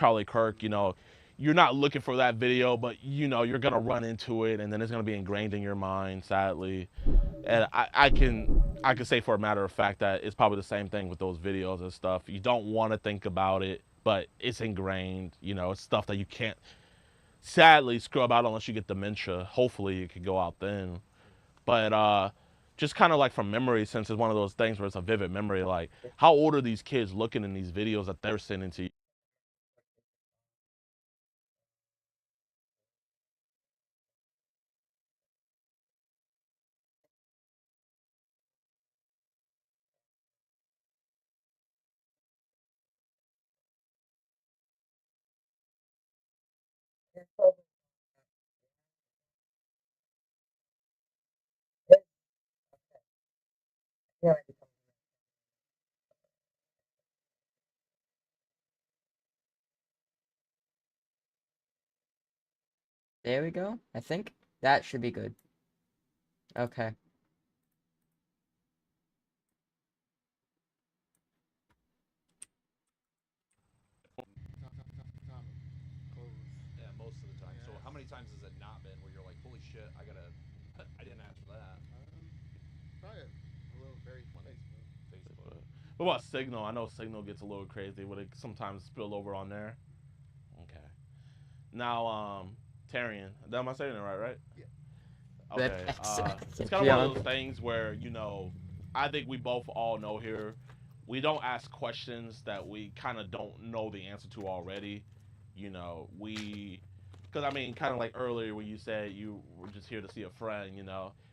Charlie Kirk, you're not looking for that video, but you're gonna run into it, and then it's gonna be ingrained in your mind, sadly. And I can say for a matter of fact that it's probably the same thing with those videos and stuff. You don't want to think about it, but it's ingrained. It's stuff that you can't sadly scrub out unless you get dementia. Hopefully, it could go out then. But just kind of like from memory, since it's one of those things where it's a vivid memory. Like, how old are these kids looking in these videos that they're sending to you? There we go. I think that should be good. Okay. Yeah, most of the time. So how many times has it not been where you're like, holy shit, I gotta, I didn't ask for that. When Facebook. What about Signal? I know Signal gets a little crazy. Would it sometimes spill over on there? Okay. Now, Tarian, am I saying it right? Right? Rip Okay. X It's kind of one of Jidion. those things where I think we both all know here. We don't ask questions that we kind of don't know the answer to already. Because I mean, kind of like earlier when you said you were just here to see a friend.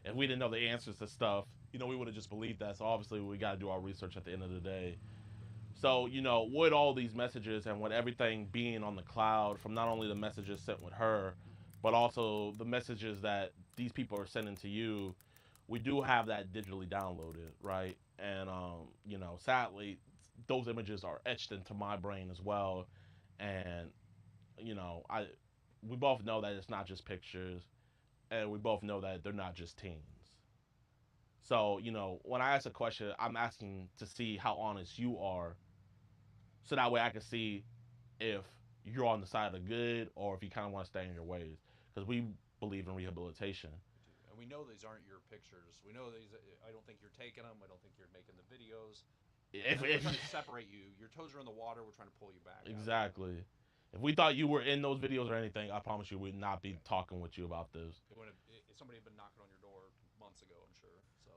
If we didn't know the answers to stuff, we would have just believed that. So obviously, we got to do our research at the end of the day. So, with all these messages and with everything being on the cloud, from not only the messages sent with her, but also the messages that these people are sending to you, we do have that digitally downloaded, right? And, sadly, those images are etched into my brain as well. And, I we both know that it's not just pictures, and we both know that they're not just teens. So, when I ask a question, I'm asking to see how honest you are, so that way I can see if you're on the side of the good or if you kind of want to stay in your ways. Because we believe in rehabilitation. We do, and we know these aren't your pictures. We know these. I don't think you're taking them. I don't think you're making the videos. If, We're if trying to separate you. Your toes are in the water. We're trying to pull you back out of it. exactly, if we thought you were in those videos or anything, I promise you we'd not be talking with you about this. It would have, if somebody had been knocking on your door months ago, I'm sure. So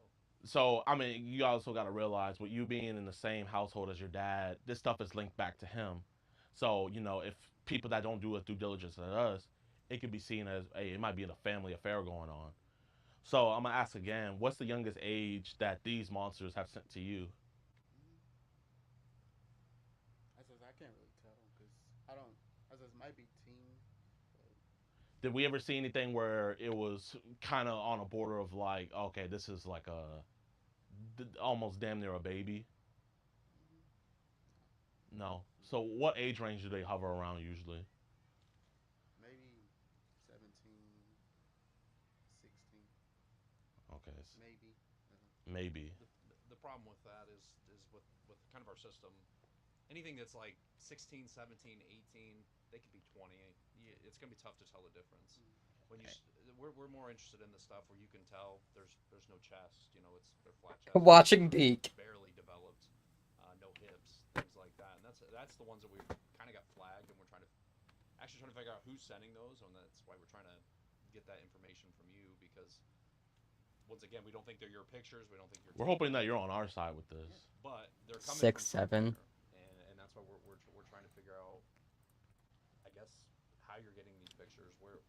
So I mean, you also got to realize, with you being in the same household as your dad, this stuff is linked back to him. So if people that don't do a due diligence at us, it could be seen as, hey, it might be a family affair going on. So I'm gonna ask again, what's the youngest age that these monsters have sent to you? Did we ever see anything where it was kind of on a border of like, okay, this is like almost damn near a baby? No. So what age range do they hover around usually? Okay, maybe. the problem with that is with kind of our system. Anything that's like 16, 17, 18, they could be 20. It's gonna be tough to tell the difference. When we're more interested in the stuff where you can tell there's no chest. They're flat chested, Watching Peak. barely developed, no hips, things like that. And that's the ones that we've kind of got flagged, and we're trying to figure out who's sending those, and that's why we're trying to get that information from you because once again, we don't think they're your pictures. We don't think you're We're taking hoping that them, you're on our side with this. but they're coming Six, from seven. somewhere, and that's why we're trying to figure out, I guess, how you're getting these pictures. Where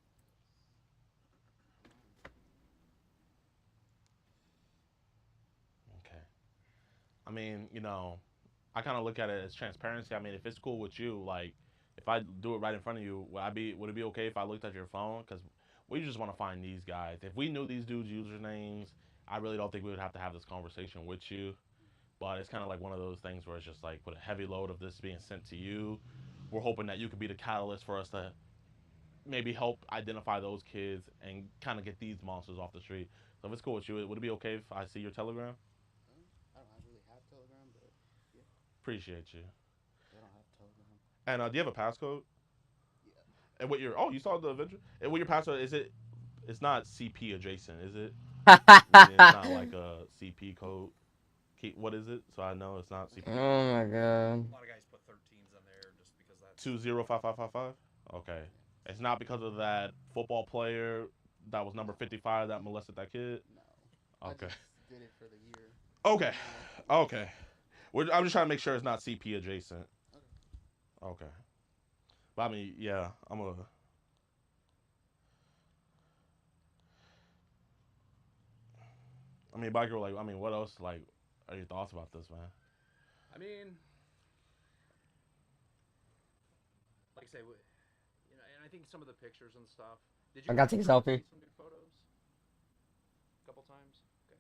Okay. I mean, I kind of look at it as transparency. I mean, if it's cool with you, like, if I do it right in front of you, would it be okay if I looked at your phone? Because we just want to find these guys. If we knew these dudes' usernames, I really don't think we would have to have this conversation with you. But it's kind of like one of those things where it's just like, with a heavy load of this being sent to you, we're hoping that you could be the catalyst for us to maybe help identify those kids and kind of get these monsters off the street. So if it's cool with you, would it be okay if I see your Telegram? Appreciate you. And do you have a passcode? Yeah. And what your you saw the Avenger? And what your passcode is it? It's not CP adjacent, is it? Meaning it's not like a CP code. What is it? So I know it's not CP. Oh my god. A lot of guys put 13s in there just because that's 205555. Okay. It's not because of that football player that was number 55 that molested that kid. No. Okay. I just did it for the year. Okay. Okay. I'm just trying to make sure it's not CP adjacent. Okay. Okay. But I mean, yeah, I'm a. I mean, biker, like, I mean, what else, like, are your thoughts about this, man? I mean, like I say, you know, and I think some of the pictures and stuff. Did you? I got to take a selfie. Some good photos. A couple times. Okay.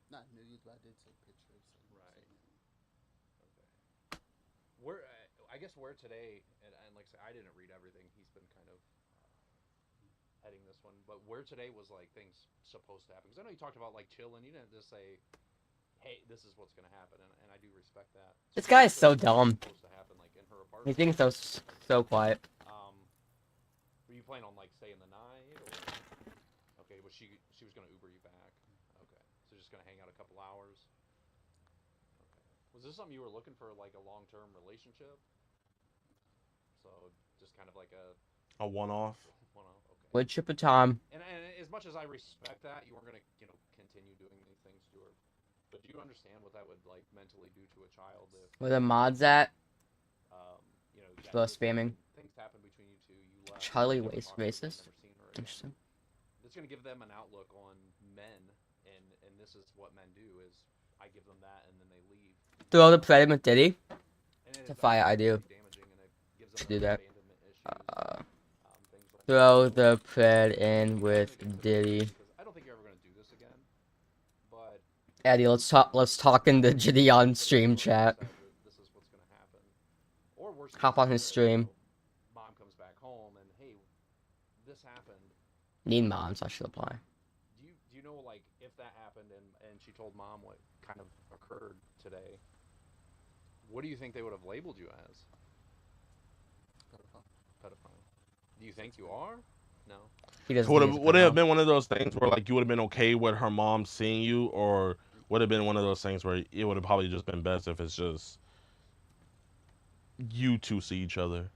Not nude, but I did take pictures. Right. Okay. Where I guess where today, and like I say, I didn't read everything. He's been kind of heading this one, but where today was like things supposed to happen? Because I know you talked about like chilling. You didn't just say, "Hey, this is what's gonna happen," and I do respect that. This guy is so What's dumb. supposed to happen, like in her He apartment. thinks so quiet. Were you planning on like staying the night, or okay? Was she was gonna Uber you back? Okay, so just gonna hang out a couple hours. Okay. Was this something you were looking for, like a long-term relationship? So just kind of like A one-off? one-off. Okay. Wood chip of time. And as much as I respect that, you weren't gonna continue doing these things to her. But do you understand what that would like mentally do to a child if Where the mods at? yeah, Still spamming. things happen between you two, you left, Charlie you never Waste talked to her, racist. never seen her again. Interesting. It's gonna give them an outlook on men, and this is what men do is I give them that and then they leave. Throw the pred with Diddy. And It's a fire I do. damaging, and it gives Should them do that. abandonment issues, things like Throw that. the pred in So, with it's gonna be Diddy. because I don't think you're ever gonna do this again. But Eddie, let's talk in the Jidion stream chat. this is what's gonna happen. Or worse. Hop on his stream. Mom comes back home and hey, this happened. Need moms, I should apply. Do you know like if that happened and she told mom what kind of occurred today? What do you think they would have labeled you as? Pedophile. Do you think you are? No. He doesn't. Would think it, he's a would it have pedo. been one of those things where, like, you would have been okay with her mom seeing you, or would it have been one of those things where it would have probably just been best if it's just you two see each other?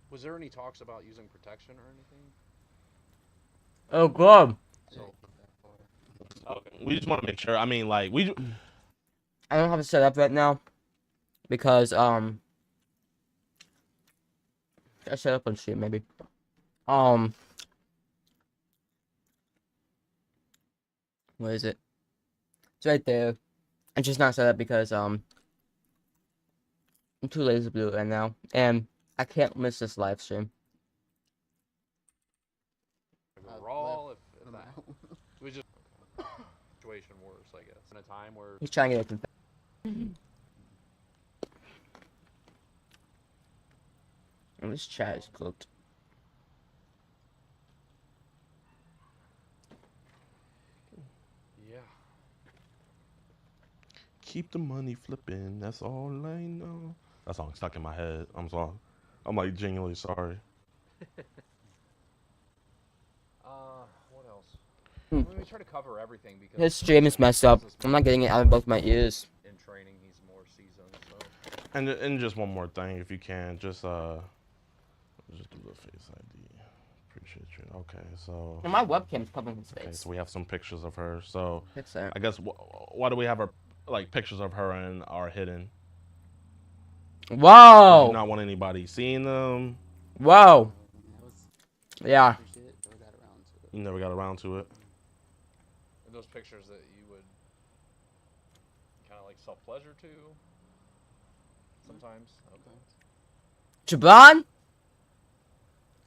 Was there any talks about using protection or anything? Oh god. So Okay. We just want to make sure. I mean, like, we. I don't have it set up right now because I set up on stream maybe. What is it? It's right there. It's just not set up because I'm too lazy to do it right now, and I can't miss this live stream. raw if that it was just situation worse, I guess. In a time where He's trying to get it. And this chat is cooked. yeah. Keep the money flipping. That's all I know. That song stuck in my head. I'm sorry. I'm like genuinely sorry. What else? Hmm. Let me try to cover everything because His stream is messed up. I'm not getting it out of both my ears. in training he's more seasoned, so And just one more thing, if you can, just do the face ID. Appreciate you. Okay, so. And my webcam's covering his Okay, face. so we have some pictures of her. So Fix that. I guess why do we have our like pictures of her and are hidden? Do Whoa! you not want anybody seeing them? Whoa! Yeah. You never got around to it. are those pictures that you would kind of like self-pleasure to sometimes. Okay. Jabron?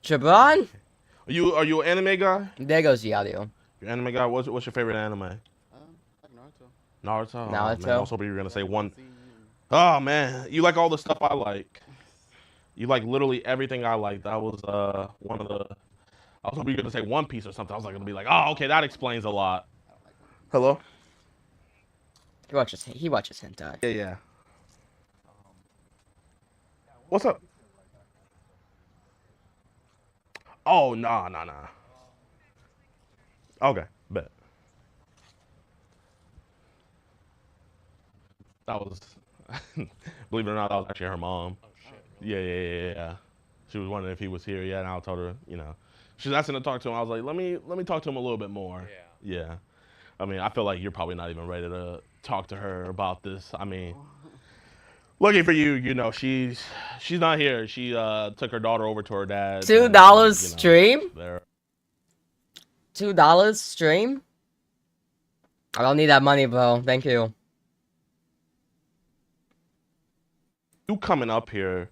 Jabron? Are you an anime guy? There goes the audio. You're an anime guy. What's your favorite anime? Like Naruto. Naruto. Oh, Naruto. man, I was hoping you were gonna say one. Oh man, you like all the stuff I like. You like literally everything I like. That was one of the I was hoping you were gonna say One Piece or something. I was like gonna be like, oh, okay, that explains a lot. I don't like One Piece. Hello. He watches hentai. Yeah, yeah. What's up? Oh, nah, nah, nah. Okay, bet. That was, believe it or not, that was actually her mom. Oh shit. Yeah, yeah, yeah, yeah. She was wondering if he was here. Yeah, and I told her, she's asking to talk to him. I was like, let me talk to him a little bit more. Yeah. Yeah. I mean, I feel like you're probably not even ready to talk to her about this. I mean, lucky for you, she's not here. She took her daughter over to her dad. $2 stream? There. $2 stream? I don't need that money, bro. Thank you. You coming up here,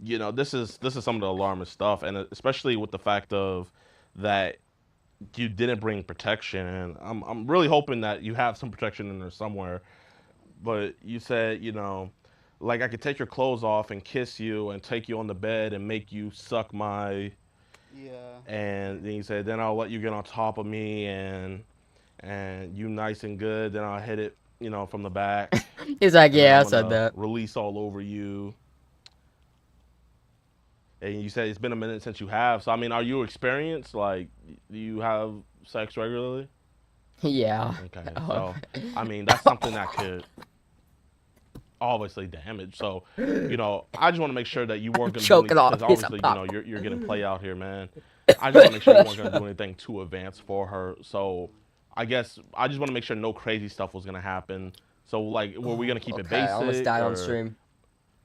this is some of the alarmist stuff, and especially with the fact of that you didn't bring protection, and I'm really hoping that you have some protection in there somewhere. But you said, like I could take your clothes off and kiss you and take you on the bed and make you suck my. Yeah. And then you said, then I'll let you get on top of me and you nice and good. Then I'll hit it, from the back. He's like, And then yeah, I I'm said gonna that. Release all over you. And you said it's been a minute since you have. So I mean, are you experienced? Like, do you have sex regularly? Yeah. Okay. So I mean, that's something that could obviously damage. So, I just want to make sure that you weren't going to do Choking anything off because piece of obviously, pop. you're getting play out here, man. I just want to make sure you weren't going to do anything too advanced for her. So, I guess I just want to make sure no crazy stuff was going to happen. So, like, were we going to keep it Okay, basic? I almost died on or- stream.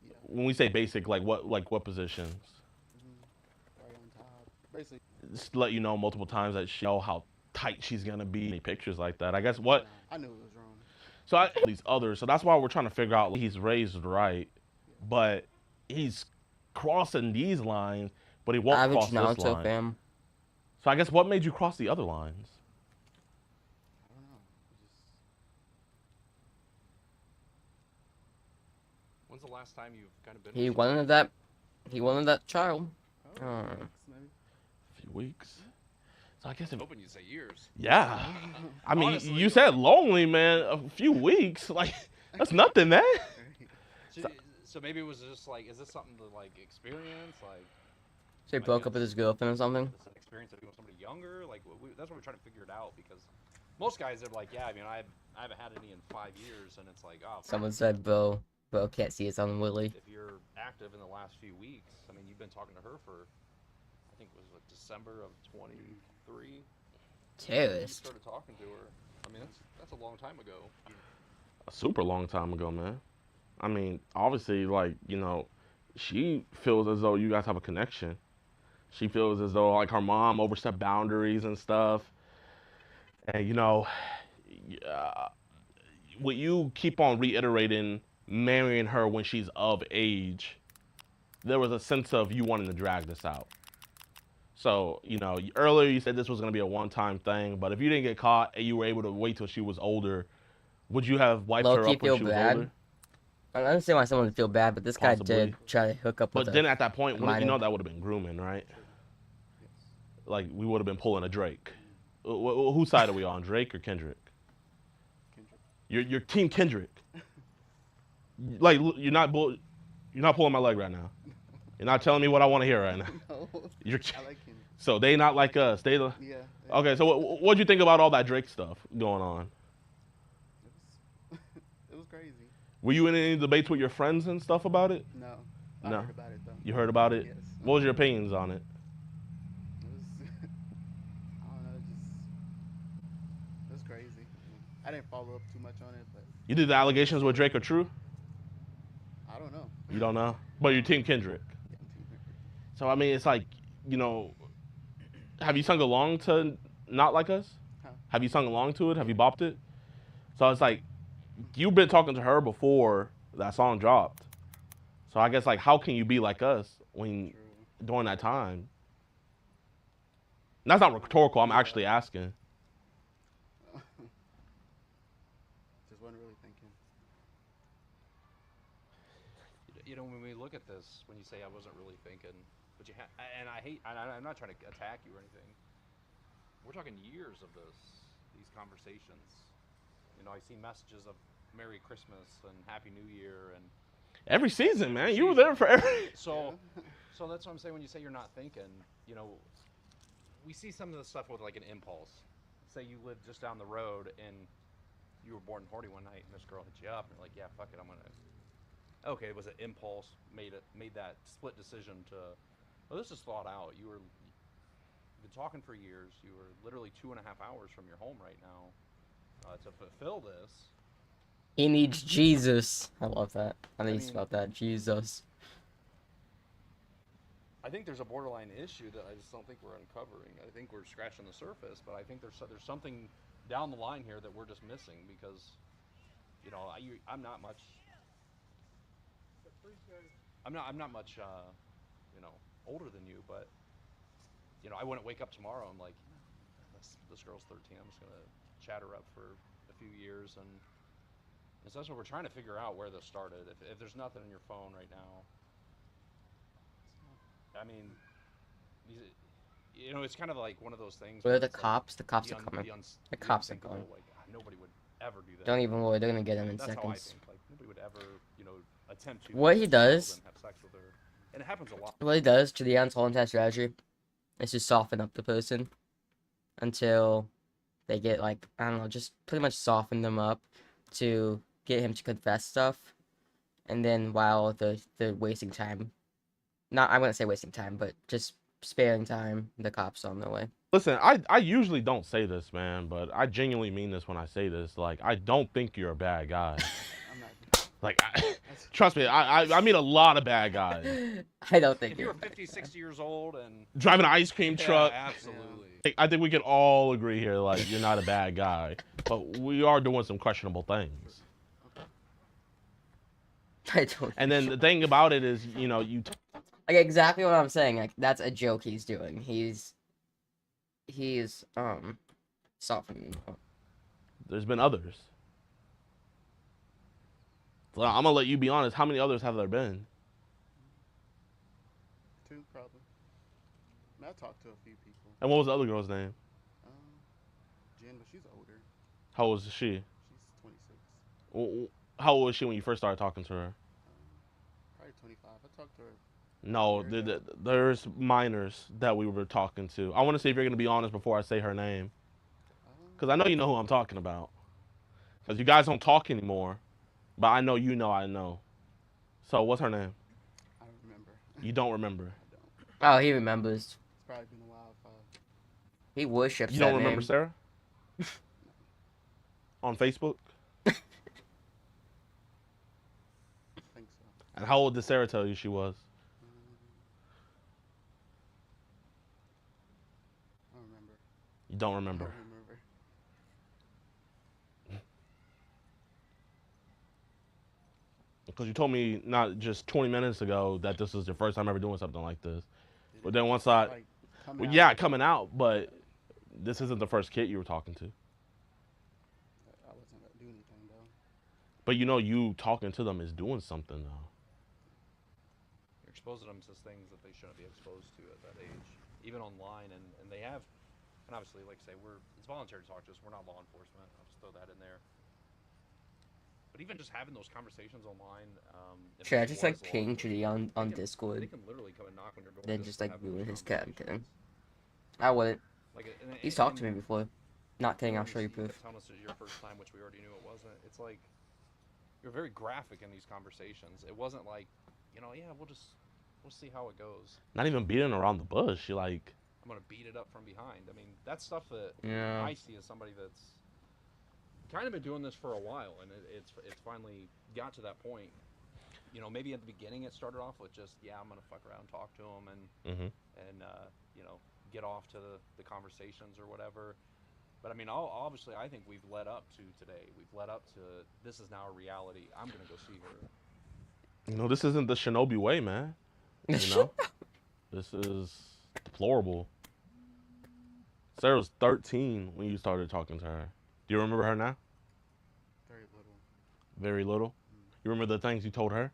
Yeah. When we say basic, like what positions? Right on top. Basically. Just to let you know multiple times that she know how tight she's going to be. Any pictures like that. I guess what. I knew it was wrong. So these others. So that's why we're trying to figure out. Like, he's raised right, but he's crossing these lines, but he won't Average cross this Naruto line. fam. So I guess what made you cross the other lines? I don't know. When's the last time you've kind of been? He with wanted that. He wanted that child. Just, maybe. A few weeks. So I guess I'm hoping you say years. yeah. I mean, Honestly, you said lonely, man. A few weeks, like that's nothing, man. So maybe it was just like, is this something to like experience? Like, So he broke up with his girlfriend or something. is this an experience of being with somebody younger? Like, that's what we're trying to figure it out because most guys are like, yeah, I mean, I haven't had any in 5 years, and it's like, oh. Someone said, bro can't see his own Willie. If you're active in the last few weeks, I mean, you've been talking to her for, I think it was like December of 23. Terrorist. You started talking to her. I mean, that's a long time ago. A super long time ago, man. I mean, obviously, like she feels as though you guys have a connection. She feels as though like her mom overstepped boundaries and stuff. And what you keep on reiterating marrying her when she's of age, there was a sense of you wanting to drag this out. So, earlier you said this was going to be a one-time thing, but if you didn't get caught and you were able to wait till she was older, would you have wiped her Low-key up when feel she was bad. older? I understand why someone would feel bad, but this Possibly. guy did try to hook up with But then at that point, minor. that would have been grooming, right? Yes. Like, we would have been pulling a Drake. Whose side are we on, Drake or Kendrick? Kendrick. You're Team Kendrick. Like, you're not pulling my leg right now. You're not telling me what I want to hear right now. No. You're, I like him. so they not like us. Yeah. Okay, so what'd you think about all that Drake stuff going on? It was crazy. Were you in any debates with your friends and stuff about it? No. No. I heard about it though. You heard about it? Yes. What was your opinions on it? It was. I don't know. It was crazy. I didn't follow up too much on it, but You think the allegations with Drake are true? I don't know. You don't know? But you're Team Kendrick. Yeah, I'm Team Kendrick. So, I mean, it's like, have you sung along to Not Like Us? Huh? Have you sung along to it? Have you bopped it? So it's like, you've been talking to her before that song dropped. So I guess, like, how can you be like us when True. during that time? And that's not rhetorical. I'm actually asking. Just wasn't really thinking. When we look at this, when you say I wasn't really thinking, But and I hate. I'm not trying to attack you or anything. We're talking years of these conversations. You know, I see messages of Merry Christmas and Happy New Year and Every season, man. You were season. there for every. So that's what I'm saying when you say you're not thinking. You know, we see some of the stuff with like an impulse. Say you live just down the road and you were born horny one night and this girl hit you up and you're like, yeah, fuck it, I'm gonna. Okay, it was an impulse made that split decision to. Well, this is thought out. You've been talking for years. You were literally 2.5 hours from your home right now to fulfill this. He needs Jesus. I love that. I think it's about that. Jesus. I think there's a borderline issue that I just don't think we're uncovering. I think we're scratching the surface, but I think there's something down the line here that we're just missing because, you know, I'm not much. I'm not much, you know, older than you, but you know, I wouldn't wake up tomorrow and like, this girl's 13. I'm just gonna chat her up for a few years, and so that's what we're trying to figure out where this started. If there's nothing in your phone right now, I mean, you know, it's kind of like one of those things. Where are the it's cops? Like the cops are coming. The cops are coming. Like, nobody would ever do that. Don't even worry. They're gonna get him in That's seconds. how I think. Like nobody would ever, you know, attempt to. What he does. Have sex with her. And it happens a lot. What he does to the whole entire strategy is to soften up the person until they get, like, I don't know, just pretty much soften them up to get him to confess stuff. And then while they're wasting time, I wouldn't say wasting time, but just sparing time, the cops are on their way. Listen, I usually don't say this, man, but I genuinely mean this when I say this. Like, I don't think you're a bad guy. I'm not. Like, trust me, I meet a lot of bad guys. I don't think If you're 50, 60 years old and Driving an ice cream truck. absolutely. I think we can all agree here, like, you're not a bad guy. But we are doing some questionable things. I don't. And then the thing about it is, you know, Like, exactly what I'm saying. Like, that's a joke he's doing. He's softening. there's been others. So I'm gonna let you be honest. How many others have there been? 2 probably. I mean, I talked to a few people. And what was the other girl's name? Jen, but she's older. How old was she? She's 26. How old was she when you first started talking to her? Probably 25. I talked to her. No, there's minors that we were talking to. I want to see if you're gonna be honest before I say her name, because I know you know who I'm talking about. Because you guys don't talk anymore, but I know you know I know. So what's her name? I don't remember. You don't remember. I don't. Oh, he remembers. It's probably been a while. He worships You that don't remember name. Sarah? On Facebook? I think so. And how old did Sarah tell you she was? I don't remember. You don't I remember. don't remember. Because you told me not just 20 minutes ago that this was your first time ever doing something like this. But then once I... Like, coming Well, out, yeah, coming out, but this isn't the first kid you were talking to. I wasn't gonna do anything though. But you know, you talking to them is doing something, though. You're exposing them to things that they shouldn't be exposed to at that age, even online, and they have. And obviously, like I say, it's voluntary to talk to us. We're not law enforcement. I'll just throw that in there. But even just having those conversations online. Should I just like ping Jidion on They Discord? can literally come and knock on your door. Then just like have those ruin his cat. conversations. I wouldn't. Like, He's talked to me before. Not kidding. I'll show you proof. Telling us this is your first time, which we already knew it wasn't. It's like you're very graphic in these conversations. It wasn't like, you know, yeah, we'll see how it goes. Not even beating around the bush. You like... I'm gonna beat it up from behind. I mean, that's stuff that Yeah. I see as somebody that's kind of been doing this for a while, and it's finally got to that point. You know, maybe at the beginning it started off with just, yeah, I'm gonna fuck around, talk to them, and you know, get off to the conversations or whatever. But I mean, obviously, I think we've led up to today. We've led up to this is now a reality. I'm gonna go see her. You know, this isn't the Shinobi way, man. You know? This is deplorable. Sarah was 13 when you started talking to her. Do you remember her now? Very little. Very little? You remember the things you told her?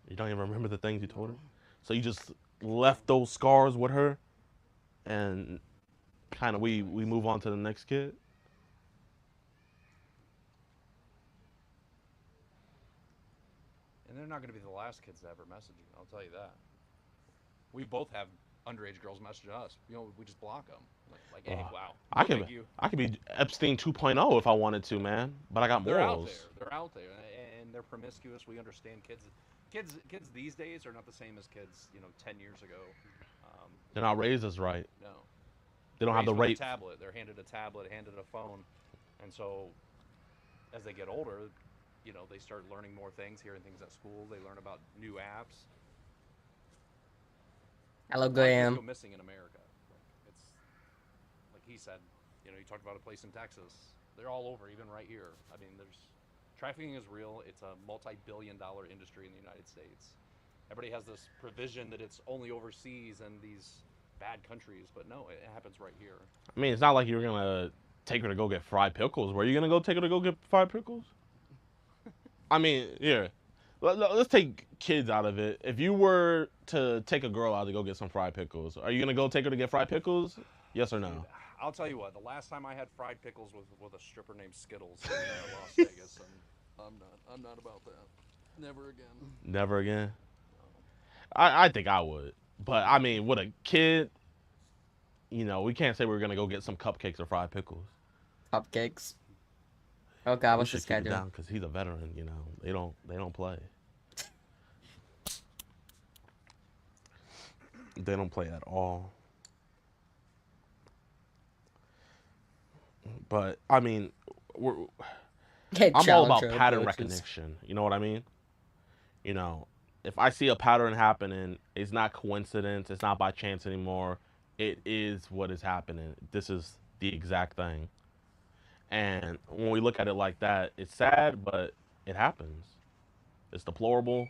You don't even remember the things you told her? So you just left those scars with her, and kind of we move on to the next kid. And they're not going to be the last kids to ever message you. I'll tell you that. We both have underage girls message us. You know, we just block them. Like hey, wow. I No, could thank you. I could be Epstein 2.0 if I wanted to, man. But I got They're out morals. there. They're out there, and they're promiscuous. We understand kids these days are not the same as kids, 10 years ago. They're not raised as right. No. They don't have the Raised with right. a tablet. They're handed a tablet, handed a phone, and so as they get older, they start learning more things, hearing things at school. They learn about new apps. Hello, A lot of kids Graham. go missing in America. It's like he said. You talked about a place in Texas. They're all over, even right here. I mean, trafficking is real. It's a multi-billion-dollar industry in the United States. Everybody has this provision that it's only overseas and these bad countries, but no, it happens right here. I mean, it's not like you're gonna take her to go get fried pickles. Were you gonna go take her to go get fried pickles? I mean, here, let's take kids out of it. If you were to take a girl out to go get some fried pickles, are you gonna go take her to get fried pickles? Yes or no? Dude, I'll tell you what. The last time I had fried pickles was with a stripper named Skittles in Las Vegas, and I'm not about that. Never again. Never again. I think I would, but I mean, with a kid, we can't say we're gonna go get some cupcakes or fried pickles. Cupcakes. Oh God, We what's should this guy keep it doing? down because he's a veteran. They don't play. They don't play at all. But I mean, Okay, I'm all about challenge our pattern approaches. recognition. You know what I mean? If I see a pattern happening, it's not coincidence. It's not by chance anymore. It is what is happening. This is the exact thing. And when we look at it like that, it's sad, but it happens. It's deplorable,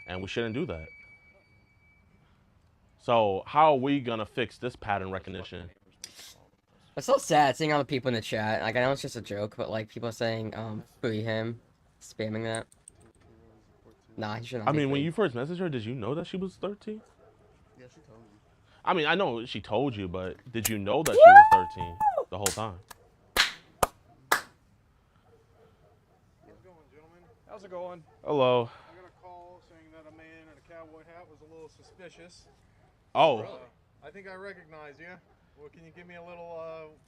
and we shouldn't do that. So how are we gonna fix this pattern recognition? It's so sad seeing all the people in the chat. Like, I know it's just a joke, but like people saying, free him, spamming that. Nah, he should not I be mean, when free. you first messaged her, did you know that she was 13? Yeah, she told me. I mean, I know she told you, but did you know that she was 13 the whole time? How's it going, gentlemen? How's it going? Hello. I got a call saying that a man in a cowboy hat was a little suspicious. Oh, I think I recognize you. Well, can you give me a little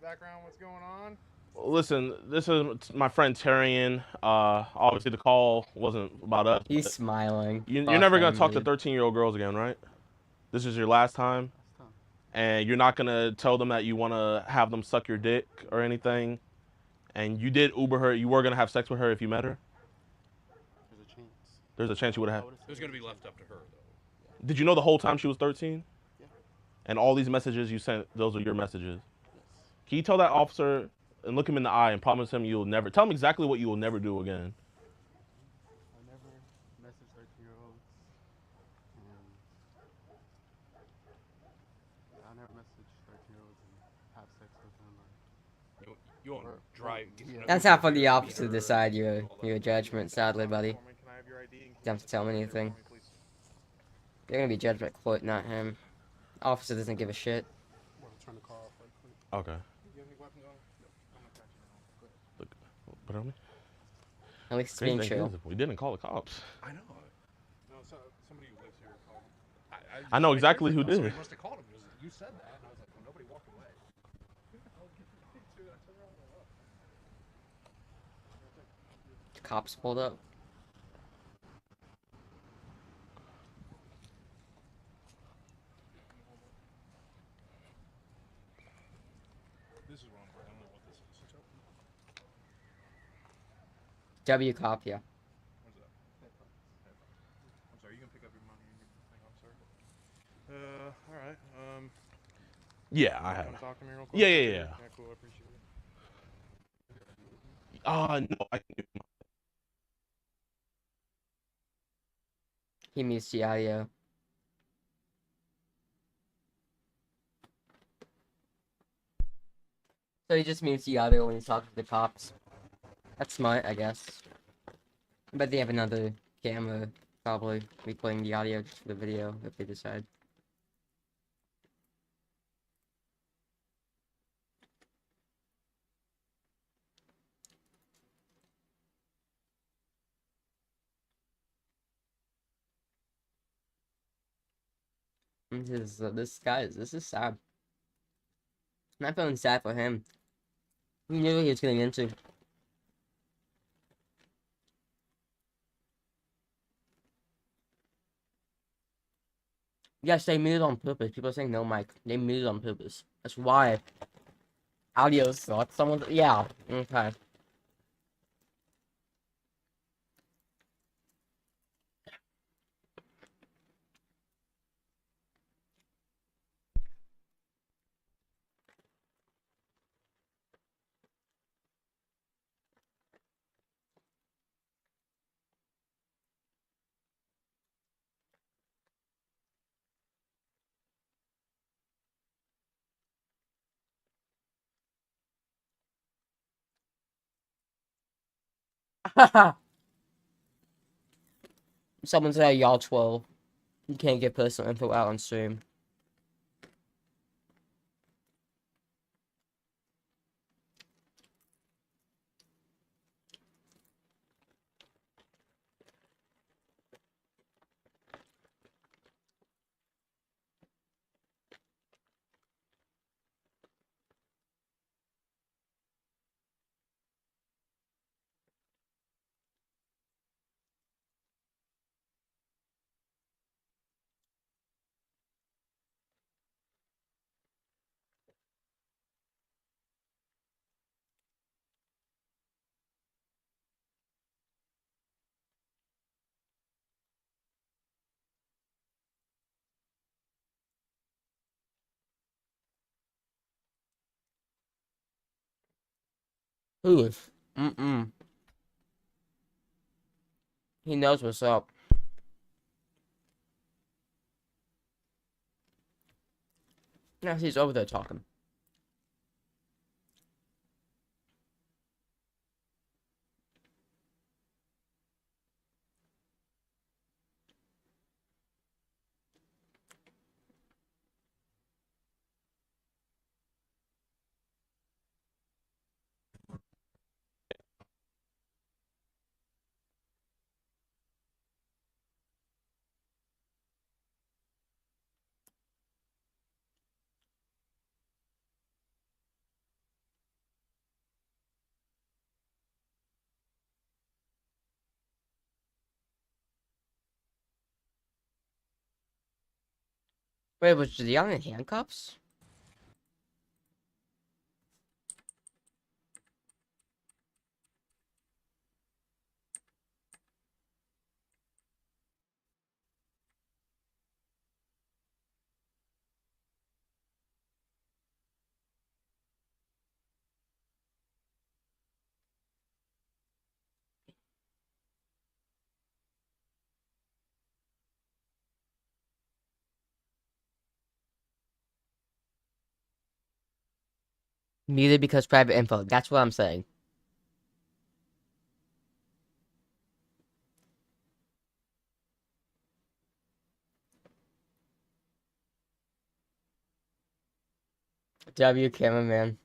background? What's going on? listen, this is my friend Tyrion. Obviously the call wasn't about us. He's but smiling. you're Fuck never gonna him, talk to dude. 13-year-old girls again, right? This is your last time, That's tough. and you're not gonna tell them that you want to have them suck your dick or anything. And you did Uber her. You were gonna have sex with her if you met her. There's a chance. There's a chance you would I have. would've It was said going to be there's a left up to her, though. Did you know the whole time she was 13? Yeah. And all these messages you sent, those are your messages. chance. Yes. Can you tell that officer and look him in the eye and promise him you'll never tell him exactly what you will never do again? I never messaged 13-year-olds. And I never messaged 13-year-olds and have sex with them. You won't drive. Yeah. That's not for the officer to decide your judgment, sadly, buddy. For me, can I have your ID? And You don't have to tell me keep it anything. for me, please? You're gonna be judged by court, not him. Officer doesn't give a shit. Well, turn the car off right quick. Okay. Do you have any weapons on? No. I'm not catching it. Go ahead. Put on me. At least it's Crazy being thing chill. is, we didn't call the cops. I know. No, somebody who lives here called. I know exactly who did Somebody it. must have called him. You said that, and I was like, well, nobody walked away. The cops pulled up. This is wrong. I don't know what this is. W cop, yeah. Where's that? I'm sorry. You can pick up your money and your thing. I'm sorry. All right. Yeah, I Come have. talk to me real quick. Yeah. Yeah, cool. I appreciate it. No, I can do He mutes the audio. So he just mutes the audio when he's talking to the cops. That's smart, I guess. But they have another camera, probably recording the audio just for the video if they decide. This is sad. I'm not feeling sad for him. He knew what he was getting into. Yes, they muted on purpose. People are saying no, Mike. They muted on purpose. That's why. Audio sucks. Someone. Yeah. Okay. Someone said y'all 12. You can't get personal info out on stream. Who is? Mm-mm. He knows what's up. Yeah, he's over there talking. Wait, was Jidion in handcuffs? Muted because private info. That's what I'm saying. W cameraman.